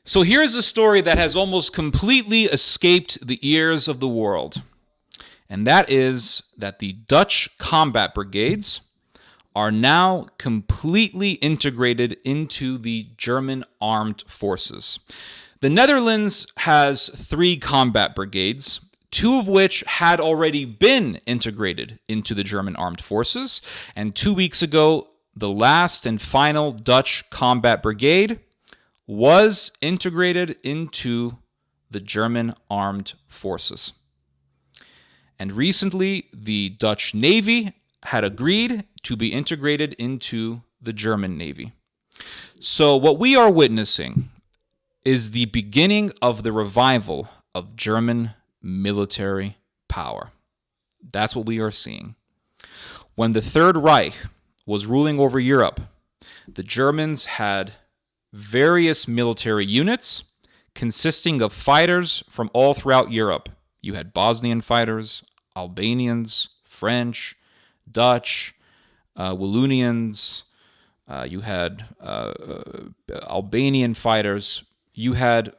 So here's a story that has almost completely escaped the ears of the world. And that is that the Dutch combat brigades are now completely integrated into the German armed forces. The Netherlands has 3 combat brigades, 2 of which had already been integrated into the German armed forces. And 2 weeks ago, the last and final Dutch combat brigade was integrated into the German armed forces. And recently, the Dutch Navy had agreed to be integrated into the German Navy. So what we are witnessing is the beginning of the revival of German military power. That's what we are seeing. When the Third Reich was ruling over Europe, the Germans had various military units consisting of fighters from all throughout Europe. You had Bosnian fighters, Albanians, French, Dutch, Wallonians. You had Albanian fighters. You had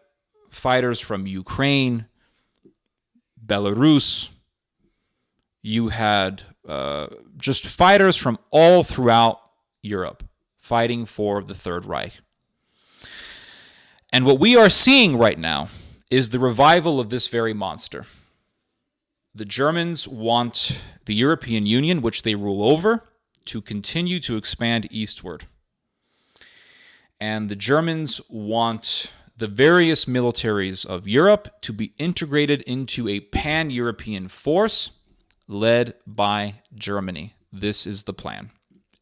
fighters from Ukraine, Belarus. You had just fighters from all throughout Europe fighting for the Third Reich. And what we are seeing right now is the revival of this very monster. The Germans want the European Union, which they rule over, to continue to expand eastward. And the Germans want the various militaries of Europe to be integrated into a pan-European force led by Germany. This is the plan.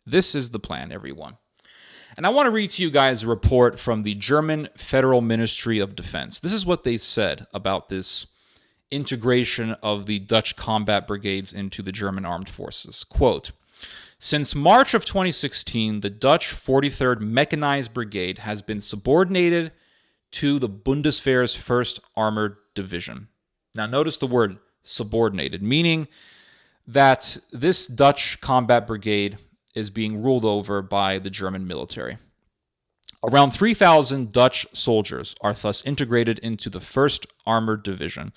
This is the plan, everyone. And I want to read to you guys a report from the German Federal Ministry of Defense. This is what they said about this integration of the Dutch combat brigades into the German armed forces. Quote, "Since March of 2016, the Dutch 43rd Mechanized Brigade has been subordinated to the Bundeswehr's 1st Armored Division." Now notice the word subordinated, meaning that this Dutch combat brigade is being ruled over by the German military. Around 3,000 Dutch soldiers are thus integrated into the 1st Armored Division,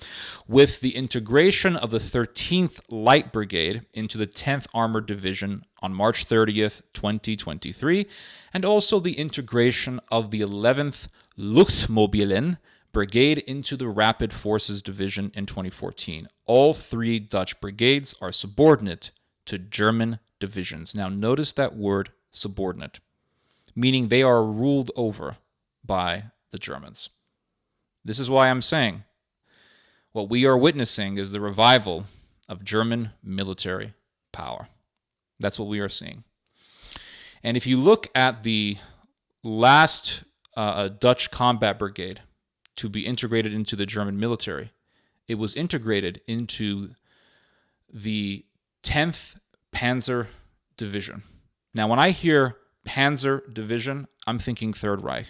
with the integration of the 13th Light Brigade into the 10th Armored Division on March 30th, 2023, and also the integration of the 11th Luchtmobilen Brigade into the Rapid Forces Division in 2014. All 3 Dutch brigades are subordinate to German divisions. Now notice that word, subordinate, meaning they are ruled over by the Germans. This is why I'm saying what we are witnessing is the revival of German military power. That's what we are seeing. And if you look at the last Dutch combat brigade to be integrated into the German military, it was integrated into the 10th Panzer Division. Now, when I hear Panzer Division, I'm thinking Third Reich.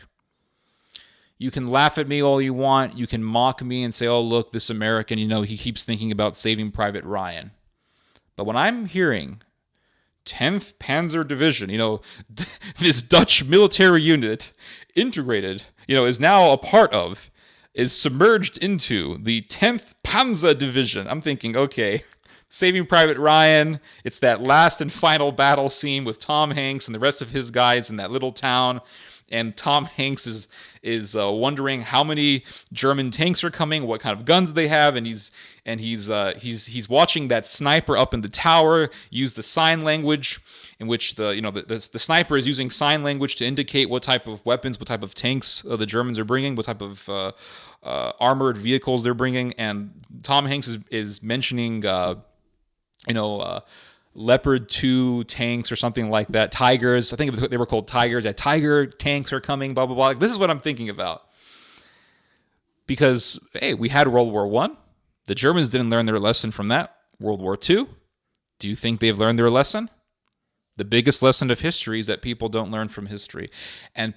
You can laugh at me all you want. You can mock me and say, oh, look, this American, he keeps thinking about Saving Private Ryan. But when I'm hearing 10th Panzer Division, this Dutch military unit integrated, is now a part of, is submerged into the 10th Panzer Division, I'm thinking, okay, Saving Private Ryan, it's that last and final battle scene with Tom Hanks and the rest of his guys in that little town. And Tom Hanks is wondering how many German tanks are coming, what kind of guns they have, and he's watching that sniper up in the tower use the sign language, in which the sniper is using sign language to indicate what type of weapons, what type of tanks the Germans are bringing, what type of armored vehicles they're bringing, and Tom Hanks is mentioning Leopard 2 tanks or something like that. Tigers. I think they were called Tigers. Yeah, Tiger tanks are coming, blah, blah, blah. This is what I'm thinking about. Because, hey, we had World War I. The Germans didn't learn their lesson from that. World War II. Do you think they've learned their lesson? The biggest lesson of history is that people don't learn from history. And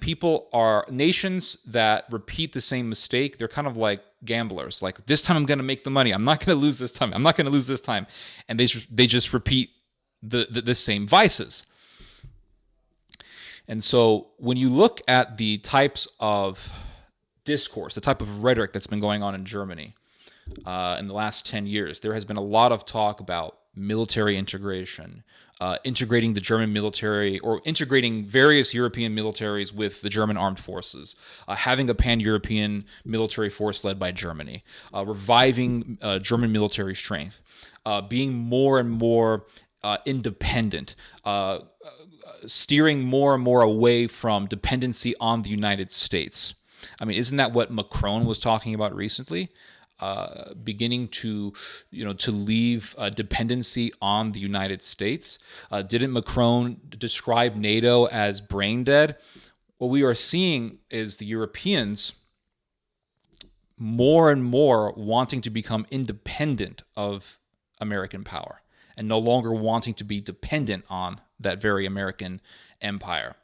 nations that repeat the same mistake, they're kind of like gamblers. Like, this time I'm going to make the money. I'm not going to lose this time. I'm not going to lose this time. And they just repeat the same vices. And so when you look at the types of discourse, the type of rhetoric that's been going on in Germany in the last 10 years, there has been a lot of talk about military integration, integrating the German military or integrating various European militaries with the German armed forces, having a pan-European military force led by Germany, reviving German military strength, being more and more independent, steering more and more away from dependency on the United States. I mean, isn't that what Macron was talking about recently? Beginning to leave dependency on the United States. Didn't Macron describe NATO as brain dead? What we are seeing is the Europeans more and more wanting to become independent of American power and no longer wanting to be dependent on that very American empire.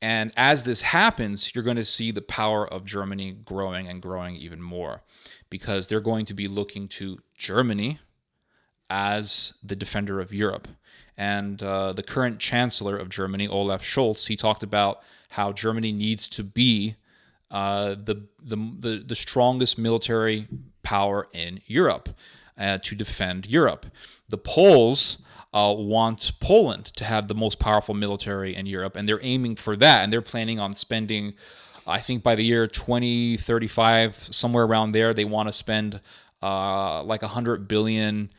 And as this happens, you're going to see the power of Germany growing and growing even more, because they're going to be looking to Germany as the defender of Europe. And the current chancellor of Germany, Olaf Scholz, he talked about how Germany needs to be the strongest military power in Europe to defend Europe. The Poles want Poland to have the most powerful military in Europe, and they're aiming for that, and they're planning on spending, I think by the year 2035, somewhere around there, they want to spend like 100 billion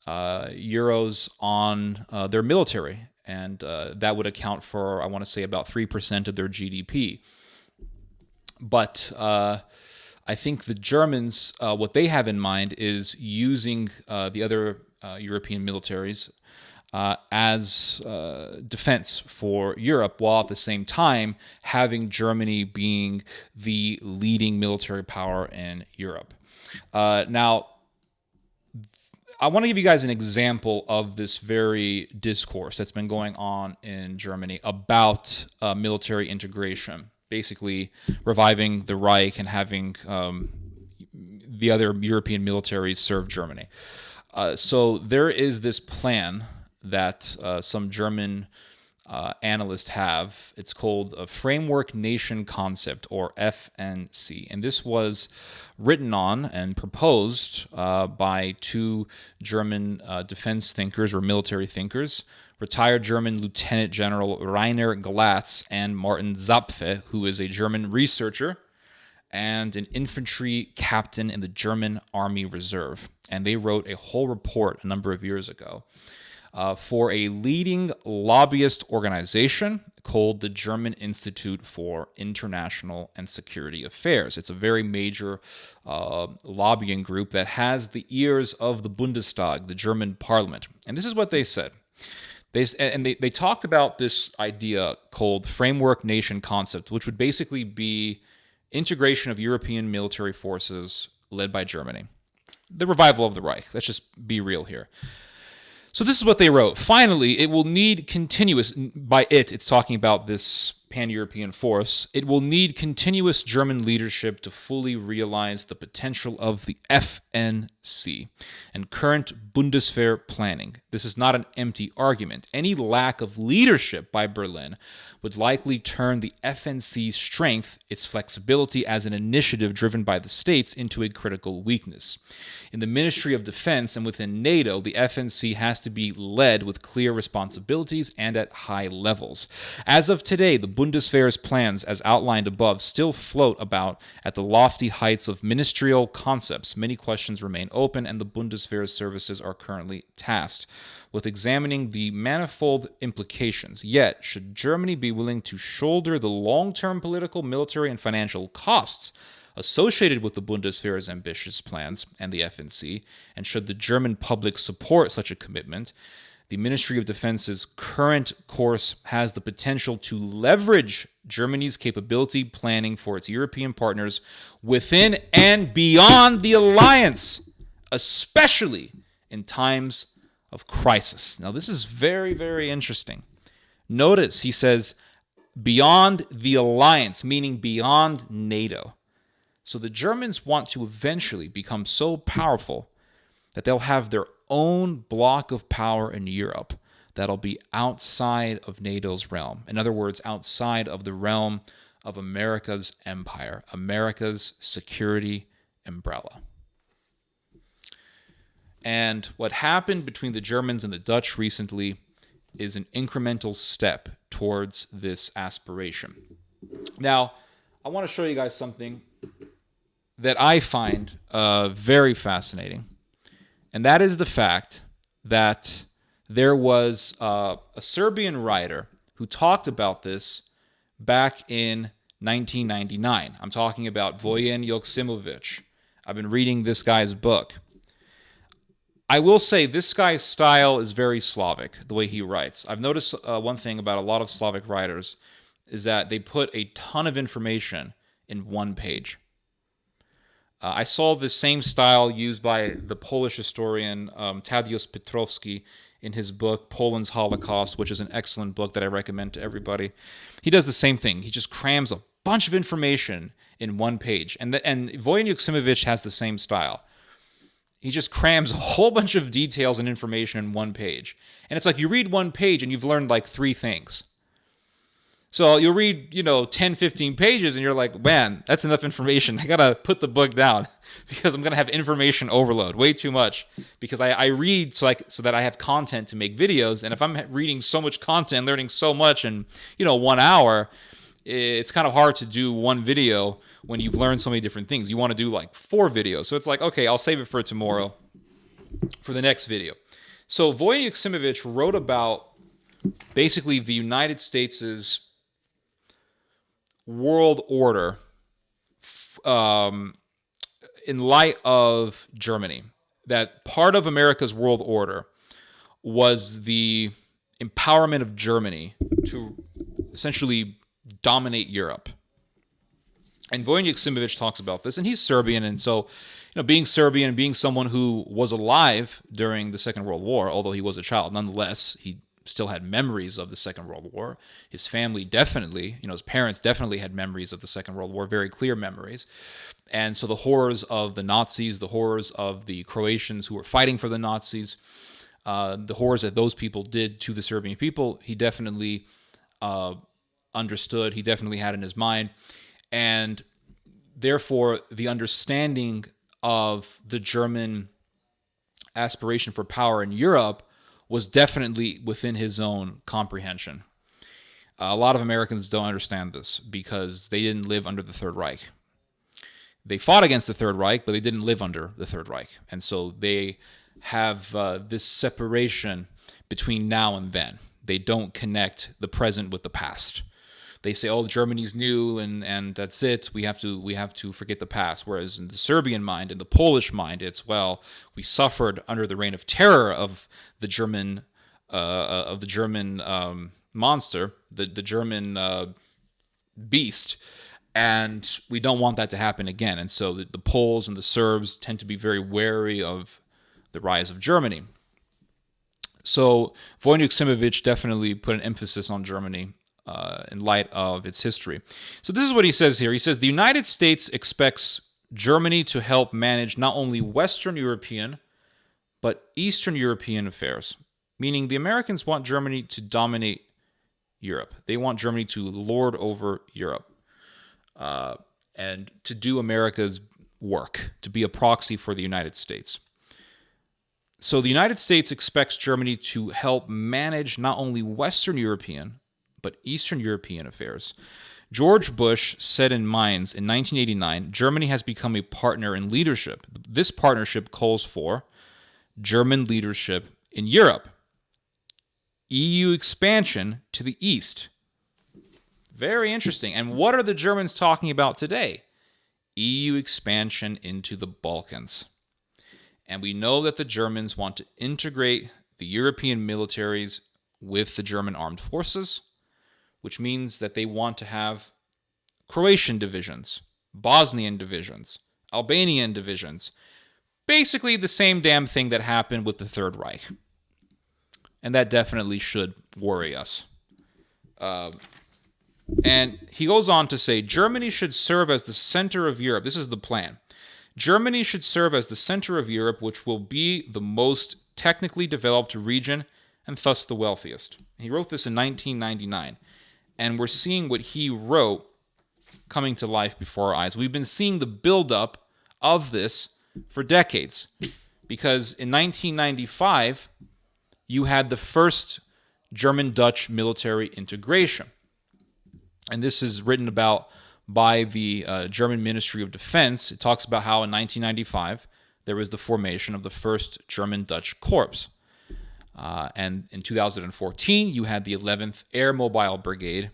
euros on their military, and that would account for, I want to say, about 3% of their GDP. But I think the Germans, what they have in mind is using the other European militaries as defense for Europe, while at the same time having Germany being the leading military power in Europe. Now, I want to give you guys an example of this very discourse that's been going on in Germany about military integration, basically reviving the Reich and having the other European militaries serve Germany. So there is this plan that some German analysts have. It's called a Framework Nation Concept, or FNC. And this was written on and proposed by two German defense thinkers or military thinkers, retired German Lieutenant General Rainer Glatz and Martin Zapfe, who is a German researcher and an infantry captain in the German Army Reserve. And they wrote a whole report a number of years ago for a leading lobbyist organization called the German Institute for International and Security Affairs. It's a very major lobbying group that has the ears of the Bundestag, the German parliament. And this is what they said. They talked about this idea called Framework Nation Concept, which would basically be integration of European military forces led by Germany. The revival of the Reich. Let's just be real here. So this is what they wrote. Finally, it will need continuous, by it's talking about this pan-European force, it will need continuous German leadership to fully realize the potential of the FNC and current Bundeswehr planning. This is not an empty argument. Any lack of leadership by Berlin would likely turn the FNC's strength, its flexibility as an initiative driven by the states, into a critical weakness. In the Ministry of Defense and within NATO, the FNC has to be led with clear responsibilities and at high levels. As of today, the Bundeswehr's plans, as outlined above, still float about at the lofty heights of ministerial concepts. Many questions remain open, and the Bundeswehr's services are currently tasked with examining the manifold implications. Yet, should Germany be willing to shoulder the long-term political, military, and financial costs associated with the Bundeswehr's ambitious plans and the FNC, and should the German public support such a commitment, the Ministry of Defense's current course has the potential to leverage Germany's capability planning for its European partners within and beyond the alliance, especially in times of crisis. Now, this is very, very interesting. Notice he says beyond the alliance, meaning beyond NATO. So the Germans want to eventually become so powerful that they'll have their own block of power in Europe that'll be outside of NATO's realm. In other words, outside of the realm of America's empire, America's security umbrella. And what happened between the Germans and the Dutch recently is an incremental step towards this aspiration. Now, I want to show you guys something that I find very fascinating, and that is the fact that there was a Serbian writer who talked about this back in 1999. I'm talking about Vojislav Joksimovic. I've been reading this guy's book. I will say this guy's style is very Slavic, the way he writes. I've noticed one thing about a lot of Slavic writers is that they put a ton of information in one page. I saw the same style used by the Polish historian Tadeusz Piotrowski in his book, Poland's Holocaust, which is an excellent book that I recommend to everybody. He does the same thing. He just crams a bunch of information in one page. And Vojislav Joksimovic has the same style. He just crams a whole bunch of details and information in one page. And it's like you read one page and you've learned like 3 things. So you'll read, 10, 15 pages and you're like, man, that's enough information. I got to put the book down because I'm going to have information overload, way too much. Because I read so that I have content to make videos. And if I'm reading so much content, learning so much in, 1 hour, it's kind of hard to do one video when you've learned so many different things. You want to do like 4 videos. So it's like, okay, I'll save it for tomorrow for the next video. So Vojislav Joksimovic wrote about basically the United States' world order in light of Germany. That part of America's world order was the empowerment of Germany to essentially dominate Europe. And Vojislav Joksimovic talks about this, and he's Serbian, and so, being Serbian, being someone who was alive during the Second World War, although he was a child, nonetheless, he still had memories of the Second World War. His family definitely, his parents definitely had memories of the Second World War, very clear memories. And so the horrors of the Nazis, the horrors of the Croatians who were fighting for the Nazis, the horrors that those people did to the Serbian people, he definitely understood, he definitely had in his mind. And therefore, the understanding of the German aspiration for power in Europe was definitely within his own comprehension. A lot of Americans don't understand this because they didn't live under the Third Reich. They fought against the Third Reich, but they didn't live under the Third Reich. And so they have this separation between now and then. They don't connect the present with the past. They say, "Oh, Germany's new, and that's it. We have to forget the past." Whereas in the Serbian mind, in the Polish mind, it's, well, we suffered under the reign of terror of the German monster, the German beast, and we don't want that to happen again. And so the Poles and the Serbs tend to be very wary of the rise of Germany. So Vojislav Joksimovic definitely put an emphasis on Germany in light of its history. So this is what he says here. He says, the United States expects Germany to help manage not only Western European, but Eastern European affairs. Meaning the Americans want Germany to dominate Europe. They want Germany to lord over Europe and to do America's work, to be a proxy for the United States. So the United States expects Germany to help manage not only Western European, but Eastern European affairs. George Bush said in Mainz in 1989, Germany has become a partner in leadership. This partnership calls for German leadership in Europe, EU expansion to the East. Very interesting. And what are the Germans talking about today? EU expansion into the Balkans. And we know that the Germans want to integrate the European militaries with the German armed forces, which means that they want to have Croatian divisions, Bosnian divisions, Albanian divisions. Basically the same damn thing that happened with the Third Reich. And that definitely should worry us. And he goes on to say, Germany should serve as the center of Europe. This is the plan. Germany should serve as the center of Europe, which will be the most technically developed region and thus the wealthiest. He wrote this in 1999. And we're seeing what he wrote coming to life before our eyes. We've been seeing the buildup of this for decades, because in 1995, you had the first German-Dutch military integration. And this is written about by the German Ministry of Defense. It talks about how in 1995, there was the formation of the first German-Dutch Corps. And in 2014, you had the 11th Air Mobile Brigade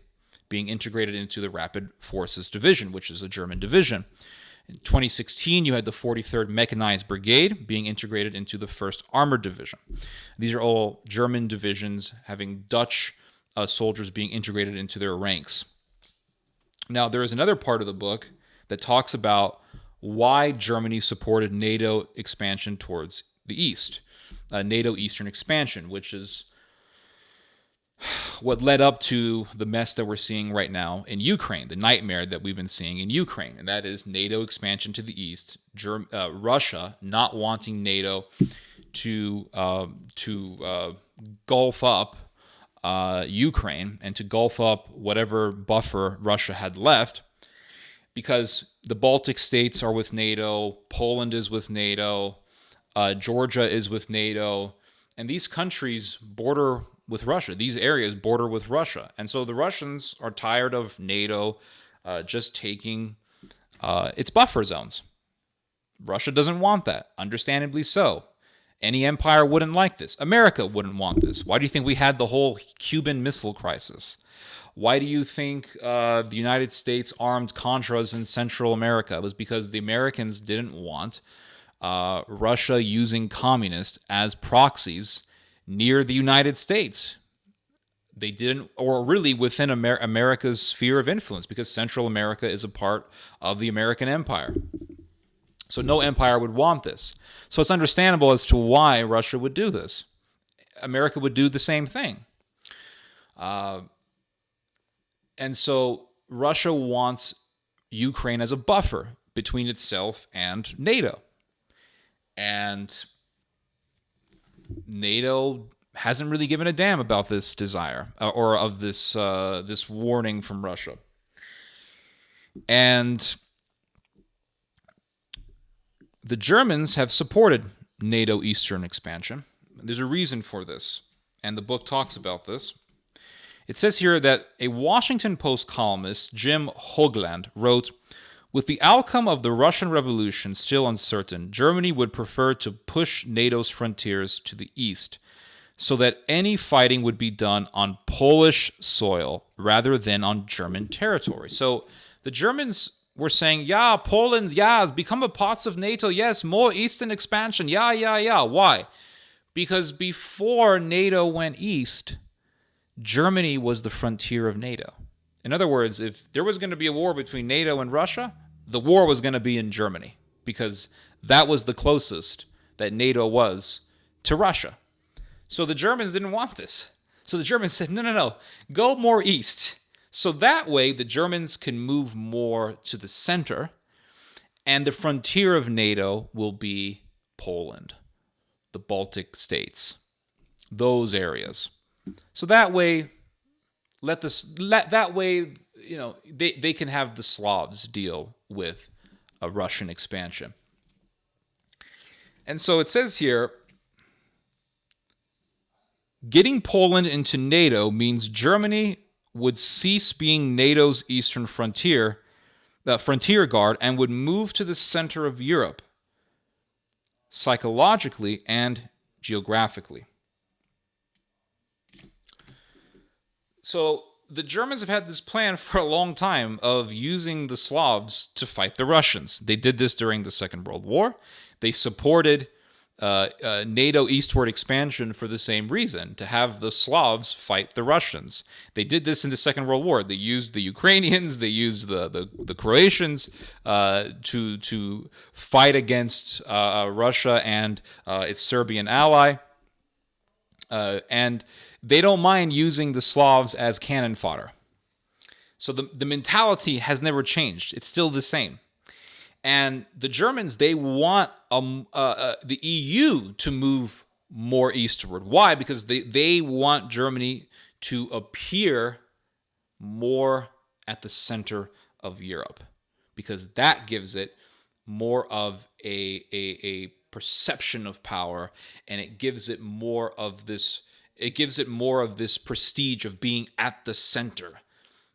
being integrated into the Rapid Forces Division, which is a German division. In 2016, you had the 43rd Mechanized Brigade being integrated into the 1st Armored Division. These are all German divisions having Dutch soldiers being integrated into their ranks. Now, there is another part of the book that talks about why Germany supported NATO expansion towards the east, NATO Eastern expansion, which is what led up to the mess that we're seeing right now in Ukraine, the nightmare that we've been seeing in Ukraine, and that is NATO expansion to the east, Russia not wanting NATO to gulf up Ukraine and to gulf up whatever buffer Russia had left, because the Baltic states are with NATO, Poland is with NATO, Georgia is with NATO, and these countries border with Russia. These areas border with Russia. And so the Russians are tired of NATO just taking its buffer zones. Russia doesn't want that, understandably so. Any empire wouldn't like this. America wouldn't want this. Why do you think we had the whole Cuban Missile Crisis? Why do you think the United States armed Contras in Central America? It was because the Americans didn't want Russia using communists as proxies near the United States. They didn't, or really within America's sphere of influence, because Central America is a part of the American empire. So no empire would want this. So it's understandable as to why Russia would do this. America would do the same thing. And so Russia wants Ukraine as a buffer between itself and NATO. And NATO hasn't really given a damn about this desire or of this warning from Russia. And the Germans have supported NATO Eastern expansion. There's a reason for this, and the book talks about this. It says here that a Washington Post columnist, Jim Hoagland, wrote, "With the outcome of the Russian Revolution still uncertain, Germany would prefer to push NATO's frontiers to the east, so that any fighting would be done on Polish soil rather than on German territory." So the Germans were saying, yeah, Poland, yeah, become a part of NATO, yes, more eastern expansion, yeah. Why? Because before NATO went east, Germany was the frontier of NATO. In other words, if there was going to be a war between NATO and Russia, the war was going to be in Germany, because that was the closest that NATO was to Russia. So the Germans didn't want this. So the Germans said, no, go more east. So that way the Germans can move more to the center, and the frontier of NATO will be Poland, the Baltic states, those areas. So that way, they can have the Slavs deal with a Russian expansion. And so it says here, getting Poland into NATO means Germany would cease being NATO's eastern frontier guard, and would move to the center of Europe, psychologically and geographically. So the Germans have had this plan for a long time of using the Slavs to fight the Russians. They did this during the Second World War. They supported NATO eastward expansion for the same reason, to have the Slavs fight the Russians. They did this in the Second World War. They used the Ukrainians, they used the Croatians to fight against Russia and its Serbian ally. And they don't mind using the Slavs as cannon fodder. So the mentality has never changed. It's still the same. And the Germans, they want the EU to move more eastward. Why? Because they want Germany to appear more at the center of Europe, because that gives it more of a perception of power, and it gives it more of this prestige of being at the center,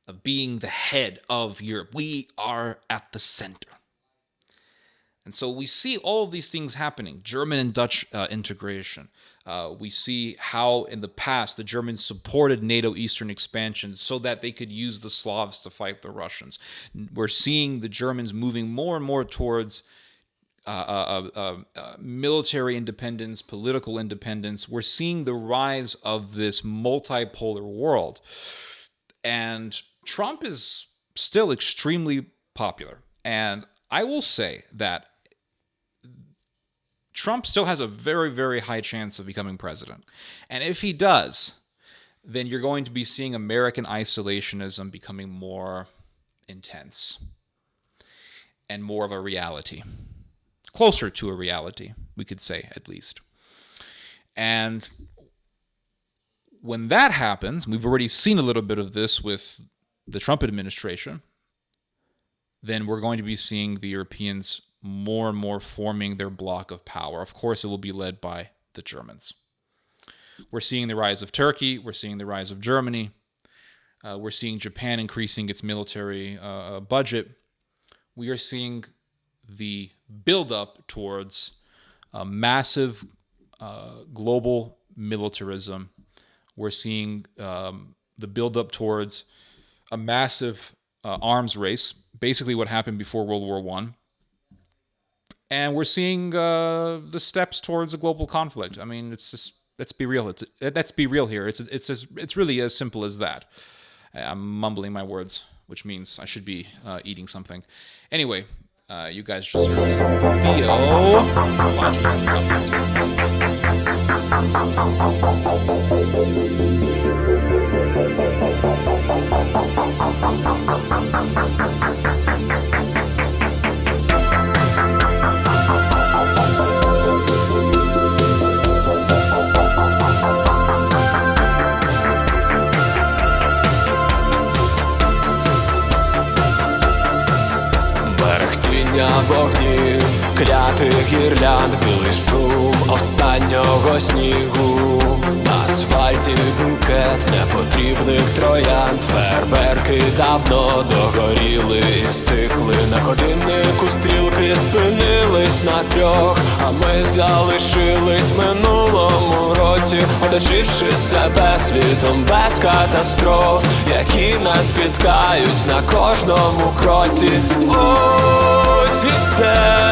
of being the head of Europe. We are at the center. And so we see all of these things happening. German and Dutch integration. We see how in the past the Germans supported NATO Eastern expansion so that they could use the Slavs to fight the Russians. We're seeing the Germans moving more and more towards military independence, political independence. We're seeing the rise of this multipolar world. And Trump is still extremely popular. And I will say that Trump still has a very, very high chance of becoming president. And if he does, then you're going to be seeing American isolationism becoming more intense and more of a reality. Closer to a reality, we could say, at least. And when that happens, we've already seen a little bit of this with the Trump administration, then we're going to be seeing the Europeans more and more forming their block of power. Of course, it will be led by the Germans. We're seeing the rise of Turkey. We're seeing the rise of Germany. We're seeing Japan increasing its military budget. We are seeing the buildup towards a massive global militarism. We're seeing the buildup towards a massive arms race, basically what happened before World War I. And we're seeing the steps towards a global conflict. I mean, it's just, let's be real. Let's be real here. It's really as simple as that. I'm mumbling my words, which means I should be eating something. Anyway, you guys just heard some Вогнів, клятих гірлянд, білий шум останнього снігу. На асфальті букет непотрібних троянд. Фейерверки давно догоріли і стихли. На годиннику стрілки спинились на 3, а ми залишились в минулому році, оточивши себе світом без катастроф, які нас спіткають на кожному кроці. Ось і все,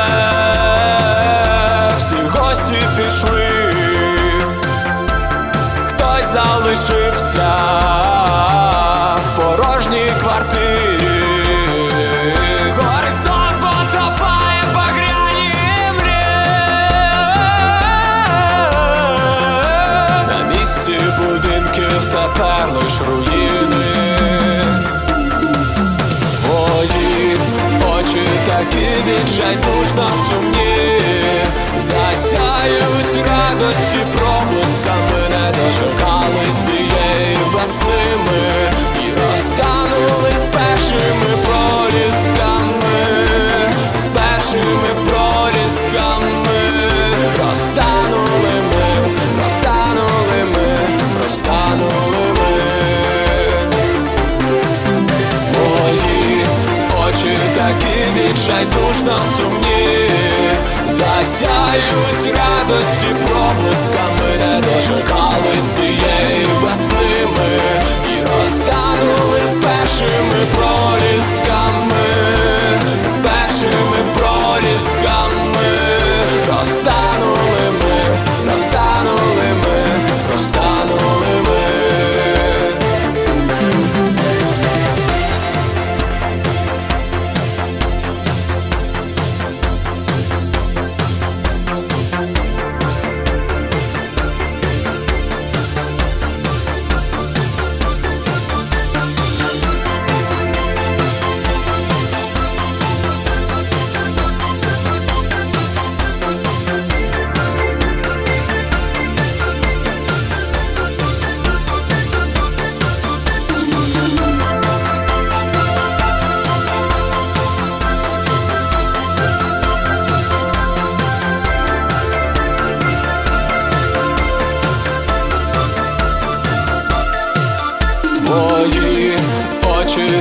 всі гості пішли, хтось залишився в порожній квартирі. Горизонт потопає в багряні мрії. На місці будинків тепер лиш руїни. Твої очі такі відчайдушно сумні, засяють радості проблисками, не дочекались цієї весни ми і розтанули з першими пролісками, з першими пролісками. Розтанули ми, розтанули ми, розтанули ми. Твої очі такі відчайдушно сумні, засяють радості проблисками, не дочекались цієї весни ми і розтанули з першими пролісками, з першими пролісками. Розтанули ми, розтанули ми, розтанули ми.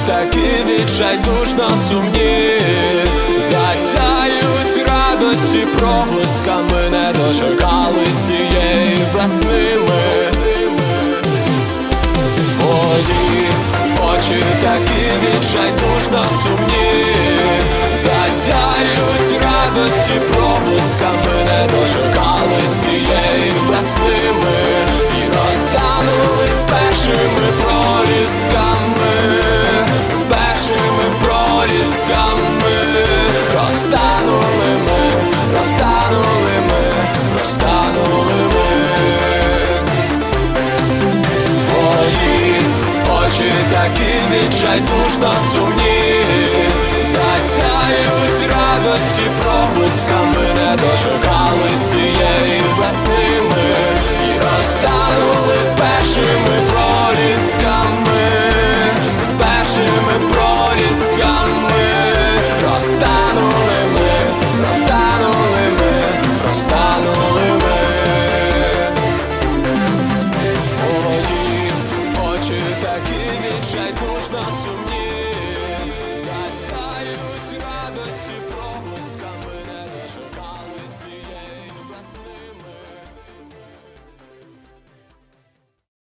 такі відчайдушно сумні, засяють радості проблисками, не дочекались цієї весни ми. Твої очі такі відчайдушно сумні, засяють радості проблисками, не дочекались цієї весни ми, і розтанули з першими пролісками, з першими пролісками, розтанули ми, розтанули ми, розтанули ми. Твої очі такі відчайдушно сумні, засяють радості проблисками, не дочекались цієї